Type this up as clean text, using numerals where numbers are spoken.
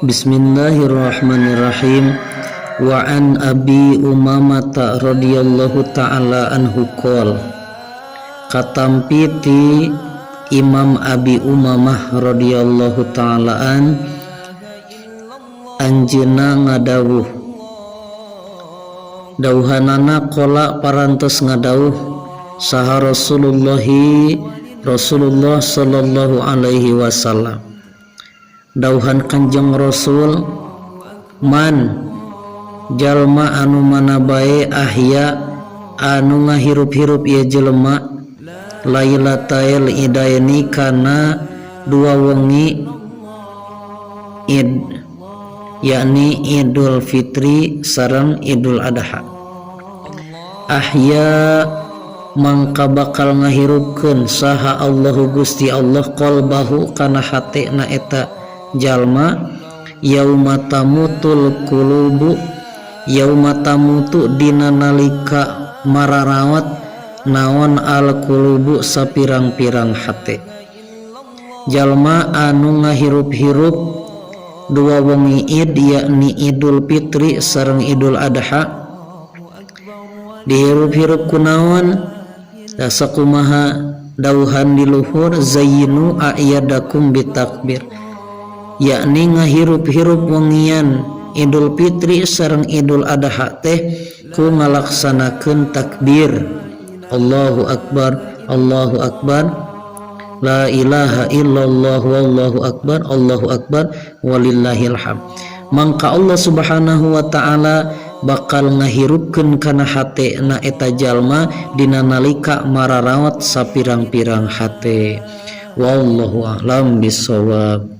Bismillahirrahmanirrahim. Wa an Abi Umamah radhiyallahu ta'ala anhu qol, katampiti Imam Abi Umamah radhiyallahu ta'ala anjeunna ngadawuh, dawuhanana qala parantos ngadawuh saha Rasulullah sallallahu alaihi wasallam, dawuhan Kanjeng Rasul, man jalma anu mana bae ahya anu ngahirup-hirup ieu jelema lailatal idaini kana dua wengi id, yakni Idul Fitri sareng Idul Adha. Ahya mangka bakal ngahirupkeun saha Allahu Gusti Allah qalbahu kana hatena eta jalma yauma tamutul qulubu, yauma tamutu dina nalika mararawat naon al qulubu sapirang-pirang hate. Jalma anu ngahirup-hirup dua wengi id, yakni Idul Fitri sareng Idul Adha, dihirup-hirup kunaon sakumaha dawuhan di luhur, zayyinu a'yadakum bitakbir, yakni ngahirup-hirup wengian Idul Fitri sareng Idul Adha teh ku ngalaksanakeun takbir, Allahu Akbar, Allahu Akbar, la ilaha illallah, wallahu akbar, Allahu akbar, walillahil hamd. Mangka Allah Subhanahu wa ta'ala bakal ngahirupkeun kana hatena eta jalma dina nalika mararawat sapirang-pirang hate. Wallahu a'lam bishawab.